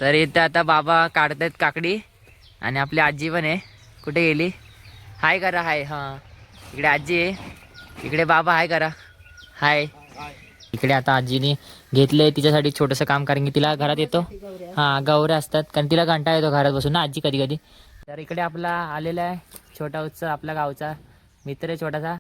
तर इथे आता बाबा काढतायत काकडी आणि आपली आजी पण आहे. कुठे गेली? हाय करा हाय. हां इकडे आजी आहे, इकडे बाबा हाय करा हाय. इकडे आता आजीने घेतलंय तिच्यासाठी छोटंसं काम, कारण की तिला घरात येतो. हां गौऱ्या असतात, कारण तिला कंटाळा येतो घरात बसून ना आजी कधी कधी. तर इकडे आपला आलेला आहे छोटा उत्सव, आपला गावचा मित्र आहे छोटासा.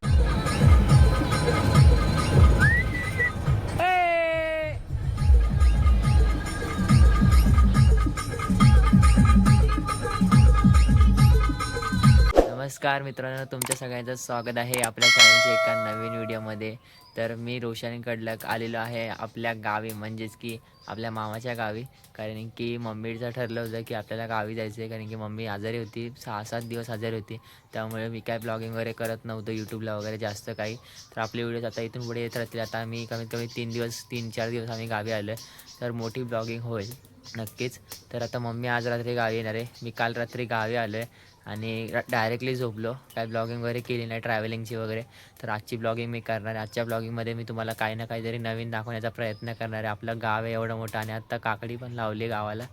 नमस्कार मित्रांनो, तुमच्या सगळ्यांचं स्वागत आहे आपल्या चॅनलच्या एका नवीन व्हिडिओमध्ये. तर मी रोशन कडलक आलेलो आहे आपल्या गावी, म्हणजेच की आपल्या मामाच्या गावी. कारण की मम्मीचं ठरलं होतं की आपल्याला गावी जायचं आहे, कारण की मम्मी आजारी होती, 6-7 दिवस आजारी होती. त्यामुळे मी काय ब्लॉगिंग वगैरे करत नव्हतं यूट्यूबला वगैरे जास्त काही. तर आपले व्हिडिओज आता इथून पुढे येत राहतील. आता मी कमीत कमी 3-4 दिवस आम्ही गावी आलो आहे, तर मोठी ब्लॉगिंग होईल नक्कीच. तर आता मम्मी आज रात्री गावी येणार आहे, मी काल रात्री गावी आलो आहे आणि डायरेक्टली झोपलो, काय ब्लॉगिंग वगैरे केली नाही ट्रॅव्हलिंगची वगैरे. तर आजची ब्लॉगिंग मी करणार आहे. आजच्या ब्लॉगिंगमध्ये मी तुम्हाला काही ना काहीतरी नवीन दाखवण्याचा प्रयत्न करणार आहे. आपलं गाव आहे एवढं मोठं, आणि आत्ता काकडी पण लावली गावाला,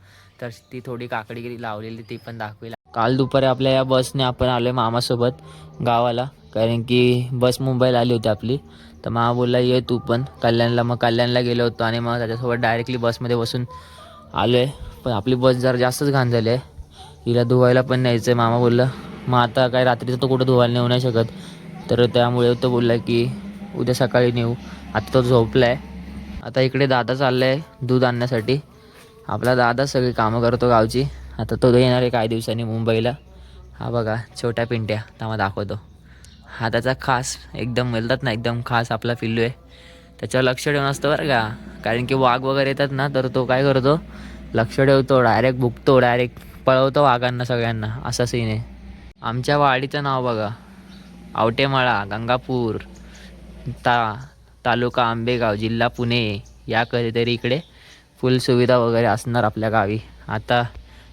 तर ती थोडी काकडी लावलेली ती पण दाखवेल. काल दुपारी आपल्या या बसने आपण आलो आहे मामासोबत गावाला, कारण की बस मुंबईला आली होती आपली. तर मामा बोलला ये तू पण कल्याणला. मग कल्याणला गेलो होतो आणि मग त्याच्यासोबत डायरेक्टली बसमध्ये बसून आलो आहे. पण आपली बस जरा जास्तच घाण झाली आहे, हिला धुवायला पण न्यायचं आहे. मामा बोलला मग आता काय रात्रीचं तो कुठं धुवायला नेऊ नाही शकत, तर त्यामुळे तो बोलला की उद्या सकाळी नेऊ. आता तो झोपला आहे. आता इकडे दादा चालला आहे दूध आणण्यासाठी. आपला दादा सगळी कामं करतो गावची. आता तो येणार आहे काही दिवसांनी मुंबईला. हा बघा छोट्या पिंट्या, त्यामुळे दाखवतो. हा त्याचा खास एकदम मिळतात ना, एकदम खास आपला पिल्लू आहे. त्याच्यावर लक्ष ठेवून असतं बरं का, कारण की वाघ वगैरे येतात ना, तर तो काय करतो लक्ष ठेवतो, डायरेक्ट भुकतो, डायरेक्ट पळवतो वाघांना सगळ्यांना, असा सीन आहे. आमच्या वाडीचं नाव बघा, आवटेमाळा, गंगापूर, तालुका आंबेगाव, जिल्हा पुणे. या कधीतरी इकडे फुल सुविधा वगैरे असणार आपल्या गावी. आता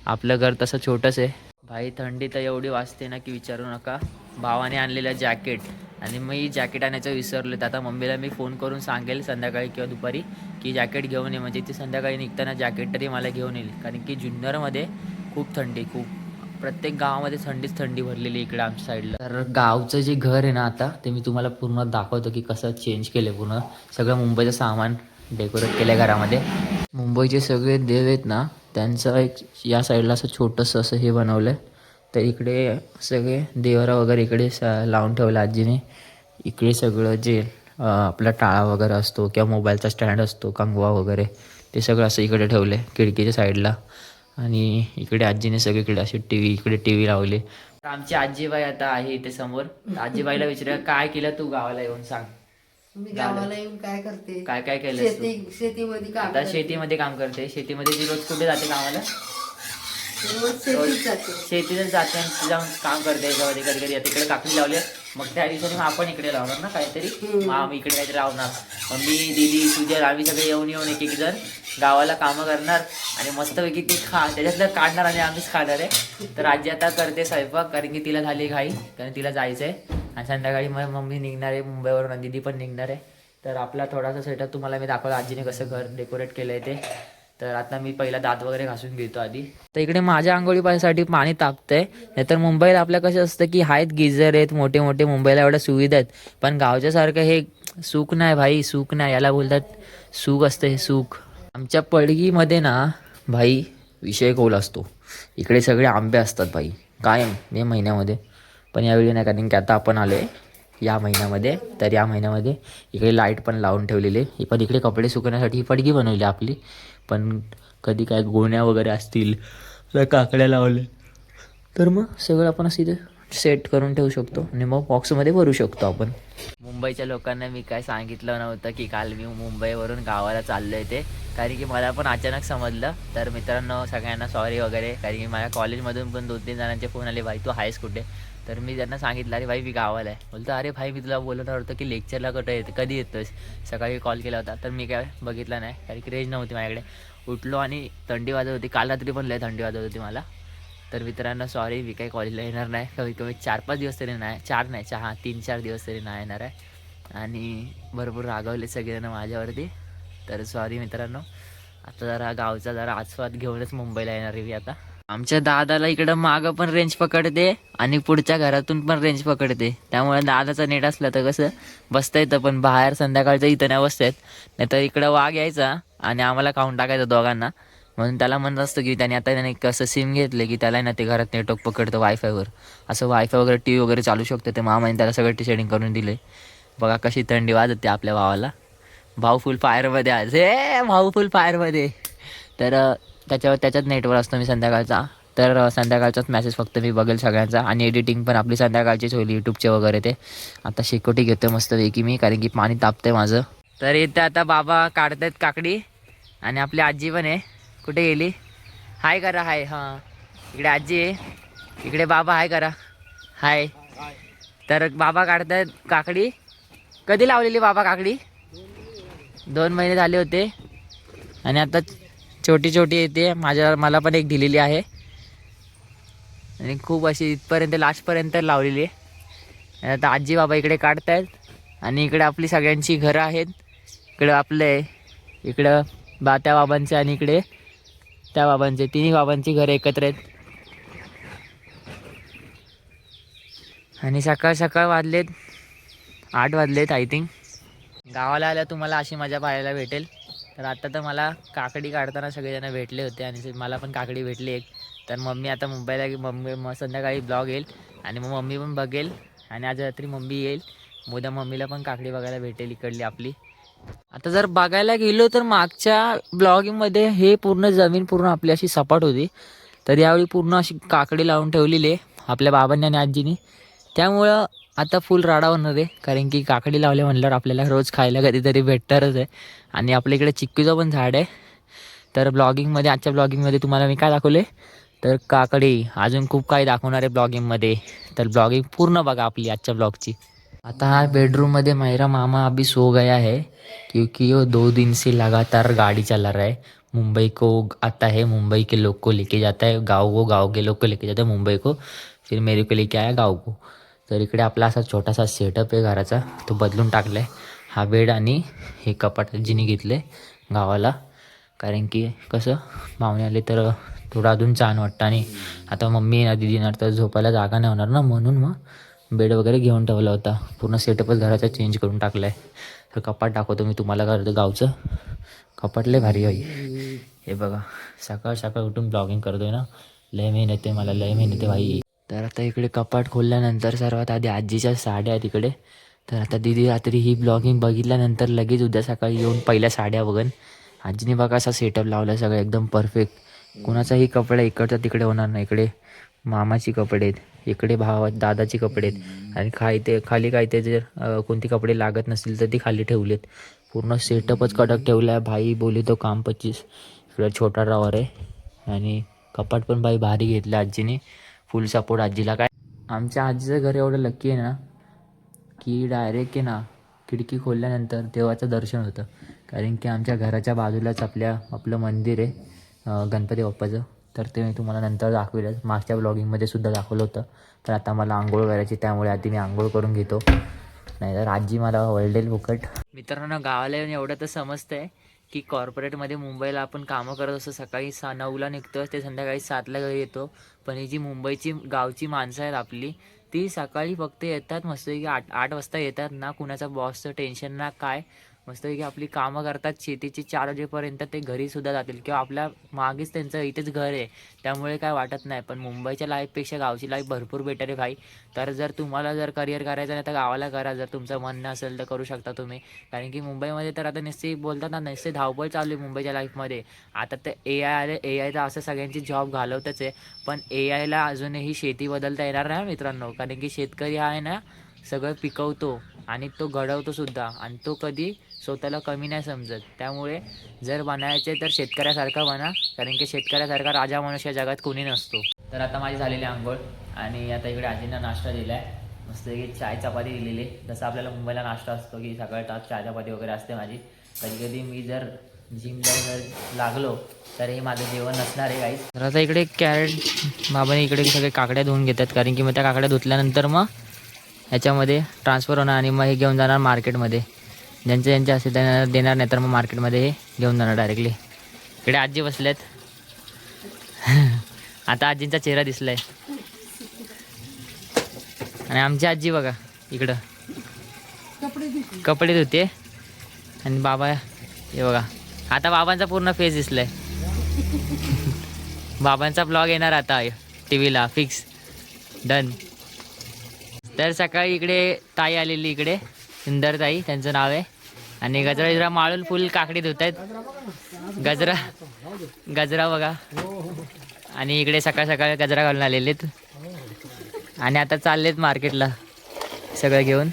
आपलं घर तसं छोटंच आहे भाई. थंडी तर एवढी वाजते ना की विचारू नका. भावाने आणलेलं जॅकेट, आणि मी जॅकेट आणायचं विसरलो. तर आता मम्मीला मी फोन करून सांगेल संध्याकाळी किंवा दुपारी की जॅकेट घेऊन ये, म्हणजे ती संध्याकाळी निघताना जॅकेट तरी मला घेऊन येईल. कारण की जुन्नरमध्ये खूप थंडी, खूप प्रत्येक गावामध्ये थंडी भरलेली इकडे आमच्या साईडला. तर गावचं जे घर आहे ना आता, ते मी तुम्हाला पूर्ण दाखवतो की कसं चेंज केलं पूर्ण. सगळं मुंबईचं सामान डेकोरेट केलं आहे घरामध्ये. मुंबईचे सगळे देव आहेत ना, त्यांचं एक या साईडला असं छोटंसं असं हे बनवलं आहे. तर इकडे सगळे देवरा वगैरे इकडे लावून ठेवलं आजीने. इकडे सगळं जे आपला टाळा वगैरे असतो किंवा मोबाईलचा स्टँड असतो, कंगवा वगैरे, ते सगळं असं इकडे ठेवले खिडकीच्या साईडला. आणि इकडे आजीने सगळीकडे अशी इकडे टी व्ही लावली. तर आमची आजीबाई आता आहे इथे समोर. आजीबाईला विचारूया काय केलं तू गावाला येऊन, सांग. मी गावाला येऊन काय करते? काय काय केलं? शेतीमध्ये काम आता करते. शेतीमध्ये काम करते. शेतीमध्ये ती रोज कुठे जाते कामाला? रोज शेतीत जाते. शेतीतच जाते आणि जाऊन काम करते. याच्यामध्ये कधी कधी तिकडे काकडी लावली, मग त्या दिवसाने मग आपण इकडे लावणार ना काहीतरी. मग आम्ही इकडे काहीतरी लावणार. मग मी दीदी तुझ्या आम्ही सगळे येऊन एक एक जण गावाला कामं करणार आणि मस्तपैकी ती त्याच्यातलं काढणार आणि आम्हीच खाणार आहे. तर आजी आता करते स्वयंपाक, कारण की तिला झाली घाई, कारण तिला जायचं आहे. आणि संध्याकाळी मग मम्मी निघणार आहे मुंबईवरून, दीदी पण निघणार आहे. तर आपला थोडासा सेटअप तुम्हाला मी दाखवला आजीने कसं घर डेकोरेट केलं आहे ते. तर आता मी पहिला दात वगैरे घासून घेतो आधी. तर इकडे माझ्या आंघोळीसाठी पाणी तापतंय. नाहीतर मुंबईला आपल्या कसं असतं की आहेत गिझर आहेत मोठे मोठे, मुंबईला एवढ्या सुविधा आहेत, पण गावच्यासारखं हे सुख नाही भाई, सुख नाही. याला बोलतात सुख असतं हे सुख. आमच्या पडगीमध्ये ना भाई विषय खोल असतो. इकडे सगळे आंबे असतात भाई कायम मे महिन्यामध्ये. पण यावेळी नाही, कारण की आता आपण आलो आहे या महिन्यामध्ये. तर या महिन्यामध्ये इकडे लाईट पण लावून ठेवलेली आहे. पण इकडे कपडे सुकवण्यासाठी ही पडगी बनवली आपली. पण कधी काय गोण्या वगैरे असतील तर काकड्या लावले, तर मग सगळं आपण असं इथे सेट करून ठेवू शकतो आणि मग बॉक्समध्ये भरू शकतो आपण. मुंबईच्या लोकांना मी काय सांगितलं नव्हतं की काल मी मुंबईवरून गावाला चाललो आहे ते, कारण की मला पण अचानक समजलं. तर मित्रांनो सगळ्यांना सॉरी वगैरे, कारण की माझ्या कॉलेजमधून पण 2-3 जणांचे फोन आले, भाई तू आहेस कुठे? तर मी त्यांना सांगितलं अरे भाई मी गावाला आहे. बोलतो अरे भाई मी तुला बोलणार होतं की लेक्चरला कुठे येतं, कधी येतोस? सकाळी कॉल केला होता, तर मी काय बघितलं नाही, कारण की रेंज नव्हती माझ्याकडे. उठलो आणि थंडी वाजत होती, काल रात्री पण लय थंडी वाजत होती मला. तर मित्रांनो सॉरी, मी काही कॉलेजला येणार नाही. कमीत कमी 4-5 दिवस तरी नाही, 4 नाही 3-4 दिवस तरी नाही येणार आहे. आणि भरपूर रागवले सगळेजण माझ्यावरती, तर सॉरी मित्रांनो. आता जरा गावचा जरा आस्वाद घेऊनच मुंबईला येणार आहे मी आता. आमच्या दादाला इकडं मागं पण रेंज पकडते आणि पुढच्या घरातून पण रेंज पकडते, त्यामुळे दादाचा नेट असला तर कसं बसता येतं, पण बाहेर संध्याकाळचं इथं नाही बसता येत. नाही तर इकडं वाघ यायचा आणि आम्हाला खाऊन टाकायचं दोघांना. म्हणून त्याला म्हणत असतं की त्याने कसं सिम घेतलं की त्याला ना ते घरात नेटवर्क पकडतं वायफायवर. असं वायफाय वगैरे टी व्ही वगैरे चालू शकतं. ते मामाने त्याला सगळं सेटिंग करून दिले. बघा कशी थंडी वाजते आपल्या भावाला. भाऊ फुल फायरमध्ये आज, हे भाऊ फुल फायरमध्ये. तर त्याच्यात नेटवर असतो मी संध्याकाळचा. तर संध्याकाळचाच मॅसेज फक्त मी बघेल सगळ्यांचा, आणि एडिटिंग पण आपली संध्याकाळचीच होईल यूट्यूबचे वगैरे. ते आता शेकोटी घेतो मस्तपैकी मी, कारण की पाणी तापतंय माझं. तर इथे आता बाबा काढतायत काकडी, आणि आपली आजी पण आहे. कुठे गेली? हाय करा, हाय. हां, इकडे आजी आहे, इकडे बाबा हाय करा, हाय. तर बाबा काढतायत काकडी. कधी लावलेली बाबा काकडी? 2 महिने झाले होते, आणि आता छोटी छोटी येते. मला पण एक दिलेली आहे, आणि खूप अशी इथपर्यंत लास्टपर्यंत लावलेली आहे. आता आजी बाबा इकडे काढतायत, आणि इकडे आपली सगळ्यांची घरं आहेत. इकडं आपले, इकडं त्या बाबांचे, आणि इकडे त्या बाबांचे, तिन्ही बाबांची घरं एकत्र आहेत. आणि सकाळ सकाळ वाजलेत 8 वाजलेत आय थिंक. गावाला आल्या तुम्हाला अशी मजा पाहायला भेटेल. तर आता तर मला काकडी काढताना सगळेजण भेटले होते, आणि मला पण काकडी भेटली एक. तर मम्मी आता मुंबईला संध्याकाळी ब्लॉग येईल, आणि मग मम्मी पण बघेल, आणि आज रात्री मम्मी येईल. उद्या मम्मीला पण काकडी बघायला भेटेल इकडली आपली. आता जर बघायला गेलो तर मागच्या ब्लॉगिंगमध्ये हे पूर्ण जमीन पूर्ण आपली अशी सपाट होती, तर यावेळी पूर्ण अशी काकडी लावून ठेवलेली आहे आपल्या बाबांनी आणि आजीनी. त्यामुळं आता फुल राडा होणार आहे, कारण की काकडी लावले म्हणल्यावर आपल्याला रोज खायला कधीतरी भेटणारच आहे. आणि आपल्या इकडे चिक्कीचं पण झाड आहे. तर आजच्या ब्लॉगिंगमध्ये तुम्हाला मी काय दाखवले, तर काकडी, अजून खूप काही दाखवणार आहे ब्लॉगिंगमध्ये. तर ब्लॉगिंग पूर्ण बघा आपली आजच्या ब्लॉगची. आता हा बेडरूम में मेरा मामा अभी सो गया है, क्योंकि वो 2 दिन से लगातार गाड़ी चला रहा है. मुंबई को आता है, मुंबई के लोग को लेके जाता है गाँव को, गाँव के लोग को लेके जाता है मुंबई को, फिर मेरे को लेके आया गाँव को. तर इकडे आपला असा छोटासा सेटअप आहे घराचा, तो बदलून टाकला आहे. हा बेड आणि हे कपाट आजीने घेतले गावाला, कारण की कसं पाहुणे आले तर थोडं अजून छान वाटतं. आणि आता मम्मी ना दिदी येणार तर झोपायला जागा नाही होणार ना, म्हणून मग बेड वगैरे घेऊन ठेवला होता. पूर्ण सेटअपच घराचा चेंज करून टाकला आहे. तर कपाट दाखवतो मी तुम्हाला घराचं गावचं. कपाट लय भारी आहे. हे बघा, सकाळ सकाळ उठून ब्लॉगिंग करतोय ना, लय मेहनत आहे मला, लय मेहनत आहे भाई. तर आता इकडे कपाट खोलल्यानंतर सर्वात आधी आजीच्या साड्या आहेत इकडे. तर आता दिदी रात्री ही ब्लॉगिंग बघितल्यानंतर लगेच उद्या सकाळी येऊन पहिल्या साड्या बघन. आजीने बघा असा सेटअप लावला सगळं एकदम परफेक्ट. कोणाचाही कपडा इकडचा तिकडे होणार नाही. इकडे मामाची कपडे आहेत, इकडे दादाची कपडे आहेत, आणि खाली काय ते जर कोणती कपडे लागत नसतील तर ती खाली ठेवलेत. पूर्ण सेटअपच कडक ठेवला आहे भाई, बोली तो काम 25. इकडे छोटा ड्रॉवर आहे, आणि कपाट पण भाई भारी घेतलं आजीने. फुल सपोर्ट आजीला. काय आमच्या आजीचं घर एवढं लक्की आहे ना, की डायरेक्ट आहे ना खिडकी खोलल्यानंतर देवाचं दर्शन होतं. कारण की आमच्या घराच्या बाजूलाच आपलं मंदिर आहे गणपती बाप्पाचं. तर ते मी तुम्हाला नंतर दाखवेलच, मागच्या ब्लॉगिंगमध्ये सुद्धा दाखवलं होतं. तर आता मला आंघोळ करायची, त्यामुळे आधी मी आंघोळ करून घेतो, नाहीतर आजी मला वळडेल फुकट. मित्रांनो, गावाला येऊन एवढं तर समजतंय की कॉर्पोरेटमध्ये मुंबईला आपण कामं करत असतो, सकाळी 9ला निघतो ते संध्याकाळी 7ला घरी येतो. पण ही जी मुंबईची गावची माणसं आहेत आपली, ती सकाळी फक्त येतात मस्तपैकी 8 वाजता येतात ना, कुणाचा बॉसचं टेन्शन ना काय, मस्तपैकी आपली कामं करतात शेतीची. 4 वाजेपर्यंत ते घरीसुद्धा जातील, किंवा आपल्या मागेच त्यांचं इथेच घर आहे, त्यामुळे काय वाटत नाही. पण मुंबईच्या लाईफपेक्षा गावची लाईफ भरपूर बेटर आहे भाई. तर जर तुम्हाला जर करिअर करायचं नाही तर गावाला करा, जर तुमचं म्हणणं असेल तर करू शकता तुम्ही. कारण की मुंबईमध्ये तर आता नुसते बोलतात ना, नुसते धावपळ चालू आहे मुंबईच्या लाईफमध्ये. आता ते AI आले, AI तर असं सगळ्यांची जॉब घालवतच आहे, पण AIला अजूनही शेती बदलता येणार नाही मित्रांनो. कारण की शेतकरी आहे ना, सगळं पिकवतो आणि तो घडवतो सुद्धा, आणि तो कधी स्वतःला कमी नाही समजत. त्यामुळे जर बनायचे तर शेतकऱ्यासारखा बना, कारण की शेतकऱ्यासारखा राजा माणूस या जगात कोणी नसतो. तर आता माझी झालेली आंघोळ, आणि आता इकडे आजींना नाश्ता दिला आहे, मस्त की चाय चपाती दिलेली. जसं आपल्याला मुंबईला नाश्ता असतो की सकाळचा चाय चपाती वगैरे असते माझी. कधी कधी मी जर जिमला जर लागलो तर हे माझं जेवण नसणार आहे काहीच. तर आता इकडे कॅरेट बाबाने इकडे सगळे काकड्या धुवून घेतात, कारण की मग त्या काकड्या धुतल्यानंतर मग ह्याच्यामध्ये ट्रान्सफर होणार, आणि मग हे घेऊन जाणार मार्केटमध्ये. ज्यांचे असेल त्यांना देणार, नाही तर मग मार्केटमध्ये हे घेऊन जाणार डायरेक्टली. इकडे आजी बसल्यात. आता आजींचा चेहरा दिसलाय. आणि आमची आजी बघा इकडं कपडे धुते. आणि बाबा हे बघा आता बाबांचा पूर्ण फेस दिसलाय. बाबांचा ब्लॉग येणार आता TV ला फिक्स डन. तर सकाळी इकडे ताई आलेली, इकडे सुंदर ताई त्यांचं नाव आहे. आणि गजरा माळून फुल काकडी धुत आहेत. गजरा बघा. आणि इकडे सकाळ सकाळी गजरा घालून आलेलेत. आणि आता चाललेत मार्केटला सगळं घेऊन.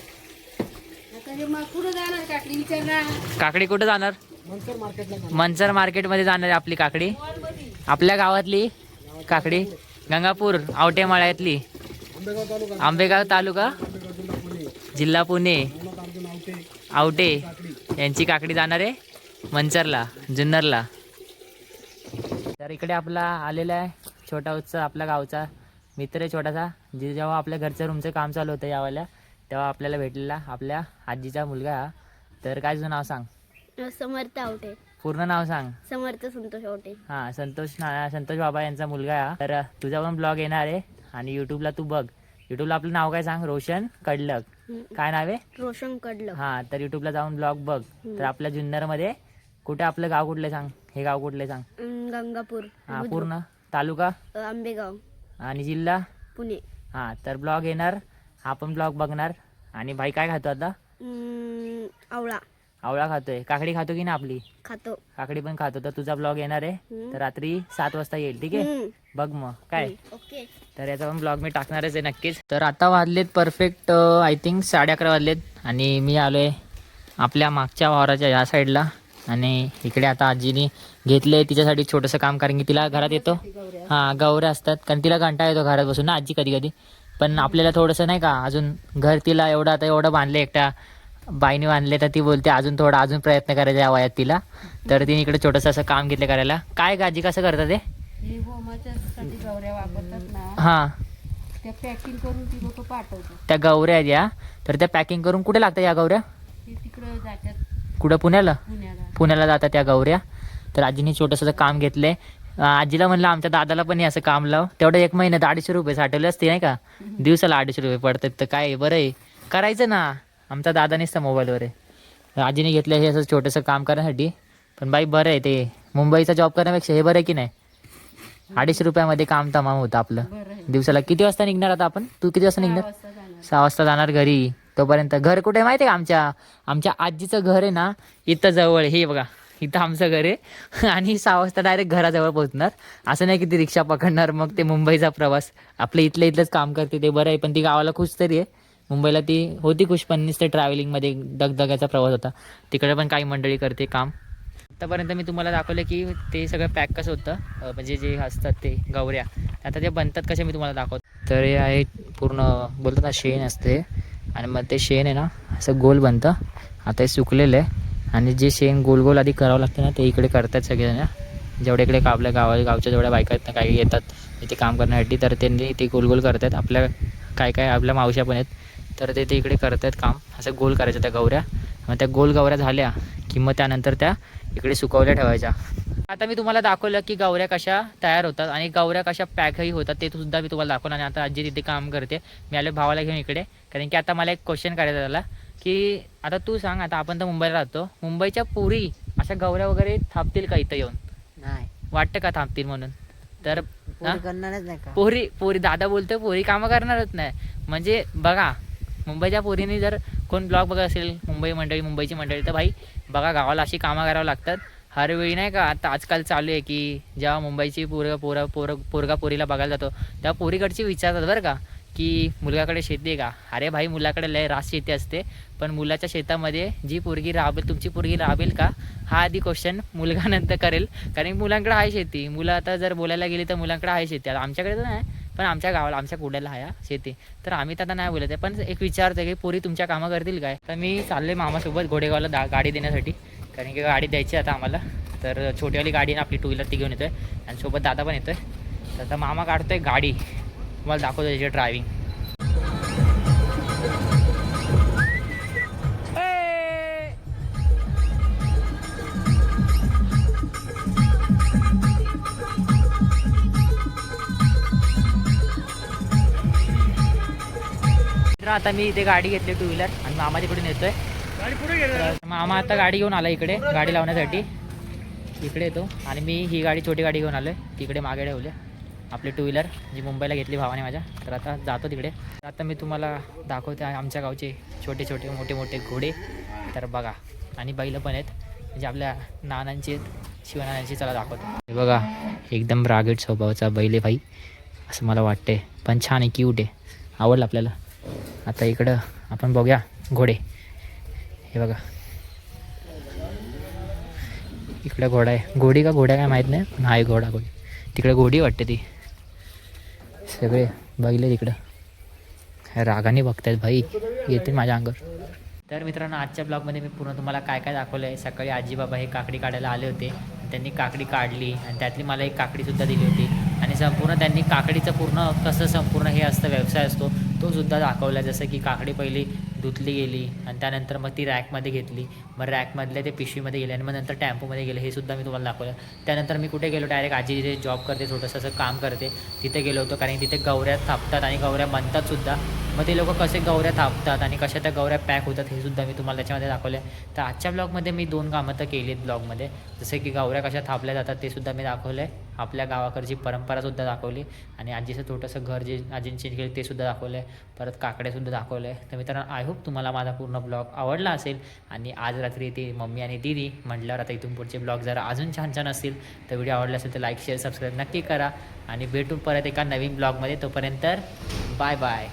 काकडी कुठं जाणार? मनसर मार्केटमध्ये जाणार आहे आपली काकडी. आपल्या गावातली काकडी गंगापूर आवटेमाळ्यातली, आंबेगाव तालुका जिल्हा पुणे, आवटे यांची काकडी जाणार आहे मनसरला, जुन्नरला. तर इकडे आपला आलेला आहे छोटा उत्सव, आपल्या गावचा मित्र आहे छोटासा. जेव्हा आपल्या घरच्या रूमचं काम चालू होतं यावेळेला, तेव्हा आपल्याला भेटलेला आपल्या आजीचा मुलगा. तर काय तुझं नाव सांग? समर्थ आवटे. पूर्ण नाव सांग. समर्थ संतोष आवटे. हां, संतोष बाबा यांचा मुलगा आहे. तर तुझा पण ब्लॉग येणार आहे आणि यूट्यूबला तू बघ. यूट्यूबला आपलं नाव काय सांग? रोशन कडलक. काय नाव आहे? रोशन कडलक. हां, तर यूट्यूबला जाऊन ब्लॉग बघ. तर आपल्या जुन्नरमध्ये कुठे आपलं गाव कुठलं सांग? हे गाव कुठले सांग? गंगापूर. हां, पूर्ण तालुका आंबेगाव आणि जिल्हा पुणे. हां, तर ब्लॉग येणार, आपण ब्लॉग बघणार. आणि भाई काय खातो आता? आवळा. आवळा खातोय. काकडी खातो की ना आपली? खातो. काकडी पण खातो. तर तुझा ब्लॉग येणार आहे. तर रात्री 7 वाजता येईल. ठीक आहे, बघ मग काय. ओके. तर याचा पण ब्लॉग मी टाकणारच आहे नक्कीच. तर आता वाजलेत परफेक्ट आय थिंक 11:30 वाजलेत. आणि मी आलोय आपल्या मागच्या वावराच्या ह्या साईडला. आणि इकडे आता आजीने घेतले तिच्यासाठी छोटंसं काम, कारण की तिला घरात येतो. हां, गौऱ्या असतात, कारण तिला कंटाळा येतो घरात बसून ना आजी कधी कधी. पण आपल्याला थोडंसं नाही का अजून घर तिला एवढं आता एवढं बांधलं, एकट्या बाईने बांधले. तर ती बोलते अजून प्रयत्न करायचा या वयात तिला. तर तिने इकडे छोटंसं असं काम घेतलं करायला. काय आजी कसं करतात ते? गौऱ्या वापरतात ना, हां, त्या पॅकिंग करून ती लोक पाठवतात. त्या गौऱ्या आहेत या. तर त्या पॅकिंग करून कुठे लागतात या गौऱ्या? ते तिकडं जातात कुठं? पुण्याला. पुण्याला जातात त्या गौऱ्या. तर आजीने छोटंसं काम घेतलंय. आजीला म्हणलं आमच्या दादाला पण हे असं काम लाव. तेवढं 1 महिन्यात 250 रुपये साठवले असते नाही का, दिवसाला 250 रुपये पडतात. तर काय बरं आहे, करायचं ना. आमचा दादा नसता मोबाईलवर आहे. तर आजीने घेतलं हे असं छोटंसं काम करण्यासाठी. पण बाई बरं आहे, ते मुंबईचा जॉब करण्यापेक्षा हे बरं आहे की नाही. 250 रुपयामध्ये काम तमाम होतं आपलं. दिवसाला. किती वाजता निघणार आता आपण? तू किती वाजता निघणार? 6 वाजता जाणार घरी. तोपर्यंत घर कुठे आहे माहिती आहे का? आमच्या आजीचं घर आहे ना इथं जवळ. हे बघा इथं आमचं घर आहे. आणि 6 वाजता डायरेक्ट घराजवळ पोहोचणार. असं नाही की ती रिक्षा पकडणार मग ते मुंबईचा प्रवास. आपलं इथलंच काम करते ते बरं आहे. पण ती गावाला खुश तरी आहे. मुंबईला ती होती खुश, पण नुसते ट्रॅव्हलिंगमध्ये दगदगाचा प्रवास होता. तिकडे पण काही मंडळी करते काम. आतापर्यंत मी तुम्हाला दाखवलं की ते सगळं पॅक कसं होतं, म्हणजे जे असतात ते गौऱ्या. आता ते बनतात कसे मी तुम्हाला दाखवतो. तर हे आहे पूर्ण बोलतात ना शेण असते. आणि मग ते शेण आहे ना असं गोल बनतं. आता हे सुकलेलं आहे. आणि जे शेण गोल गोल आधी करावं लागतं ना, ते इकडे करतात सगळेजण. जेवढे इकडे आपल्या गावच्या जेवढ्या बायका आहेत ना, काही येतात इथे काम करण्यासाठी. तर त्यांनी ते गोल गोल करतात. आपल्या काय आपल्या मावश्या पण आहेत. तर ते इकडे करतात काम. असं गोल करायचं त्या गौऱ्या. मग त्या गोल गौऱ्या झाल्या की मग त्यानंतर त्या इकडे सुकवल्या ठेवायच्या. आता मी तुम्हाला दाखवलं की गौऱ्या कशा तयार होतात आणि गौऱ्या कशा पॅकही होतात, ते सुद्धा मी तुम्हाला दाखवलं. आणि आता आजी तिथे काम करते. मी आले भावाला घेऊन इकडे, कारण की आता मला एक क्वेश्चन करायचा झाला की आता तू सांग, आता आपण तर मुंबईला राहतो, मुंबईच्या पोरी अशा गौऱ्या वगैरे थांबतील का इथं येऊन? नाही वाटतं का थांबतील म्हणून? तर करणारच नाही का? पोरी दादा बोलतोय पोरी कामं करणारच नाही. म्हणजे बघा, मुंबईच्या पोरीने जर कोण ब्लॉग बघत असेल, मुंबईची मंडळी, तर भाई बघा गावाला अशी कामं करावं लागतात हर वेळी नाही का. आता आजकाल चालू आहे की जेव्हा मुंबईची पोरगा पोरीला बघायला जातो तेव्हा पोरीकडची विचारतात बरं का की मुलगाकडे शेती आहे का? अरे भाई मुलाकडे लय रास शेती असते, पण मुलाच्या शेतामध्ये जी पोरगी राबेल, तुमची पोरगी राबेल का, हा आधी क्वेश्चन मुलगा नंतर करेल. कारण मुलांकडे आहे शेती. मुलं आता जर बोलायला गेली तर मुलांकडे आहे शेती. आता आमच्याकडे तर नाही, पण आमच्या गावाला आमच्या कुड्याला आहे शेती. तर आम्ही तर आता नाही बोलत आहे, पण एक विचारतो की पोरी तुमच्या कामं करतील काय. तर मी चालले मामासोबत घोडेगावला गाडी देण्यासाठी, कारण की गाडी द्यायची आता आम्हाला. तर छोटीवाली गाडी ना आपली 2 व्हीलर ती घेऊन येतोय आणि सोबत दादा पण येतोय. तर आता मामा काढतोय गाडी, तुम्हाला दाखवतो त्याची ड्रायव्हिंग. आता मी इथे गाडी घेतली 2 व्हीलर आणि मामा तिकडून येतोय. तर मामा आता गाडी घेऊन आला इकडे गाडी लावण्यासाठी. इकडे येतो आणि मी ही गाडी छोटी गाडी घेऊन आलोय तिकडे मागे ठेवले आपली 2 व्हीलर जी मुंबईला घेतली भावाने माझ्या. तर आता जातो तिकडे. आता मी तुम्हाला दाखवते आमच्या गावचे छोटे छोटे मोठे मोठे घोडे. तर बघा आणि बैल पण आहेत म्हणजे आपल्या नानांची शिवनानांची. चला दाखवतो. हे बघा एकदम रागीट स्वभावाचा बैल आहे भाई असं मला वाटते. पण छान आहे क्यूट आहे आवडलं आपल्याला. आता इकडं आपण बघूया घोडे. हे बघा इकडे घोडा आहे. घोडी का घोडा काय माहीत नाही पण हा आहे घोडा. घोडी तिकडे घोडी वाटते ती. सगळे बैल तिकडं रागाने बघतायत भाई येते माझ्या अंगावर. तर मित्रांनो आजच्या ब्लॉगमध्ये मी पूर्ण तुम्हाला काय काय दाखवलं आहे. सकाळी आजी बाबा हे काकडी काढायला आले होते. त्यांनी काकडी काढली आणि त्यातली मला एक काकडीसुद्धा दिली होती. आणि संपूर्ण त्यांनी काकडीचं पूर्ण कसं संपूर्ण हे असतं व्यवसाय असतो तो सुद्धा दाखवला. जसं की काकडी पहिली धुतली गेली आणि त्यानंतर मग ती रॅकमध्ये घेतली. मग रॅकमधले ते पिशवीमध्ये गेले आणि मग नंतर टॅम्पोमध्ये गेले. हे सुद्धा मी तुम्हाला दाखवलं. त्यानंतर मी कुठे गेलो डायरेक्ट आजी जिथे जॉब करते छोटंसं असं काम करते तिथे गेलो होतो. कारण तिथे गवऱ्या थापतात आणि गवऱ्या बनतात सुद्धा. मग ते लोक कसे गवऱ्या थापतात आणि कशा त्या गवऱ्या पॅक होतात हे सुद्धा मी तुम्हाला त्याच्यामध्ये दाखवलं आहे. तर आजच्या ब्लॉगमध्ये मी 2 कामं तर केली आहेत ब्लॉगमध्ये. जसे की गवऱ्या कशा थापल्या जातात ते सुद्धा मी दाखवलं आहे. आपल्या गावाकडची परंपरासुद्धा दाखवली आणि आजीचं छोटंसं घर जे आजींचे केलं ते सुद्धा दाखवलं आहे. परत काकड्यासुद्धा दाखवलं आहे. तर मित्रांनो आय होप तुम्हाला माझा पूर्ण ब्लॉग आवडला असेल. आणि आज रात्री ती मम्मी आणि दीदी म्हटल्यावर आता इथून पुढचे ब्लॉग जरा अजून छान छान असतील. तर व्हिडिओ आवडला असेल तर लाईक शेअर सबस्क्राईब नक्की करा आणि भेटू परत एका नवीन ब्लॉगमध्ये. तोपर्यंत बाय बाय.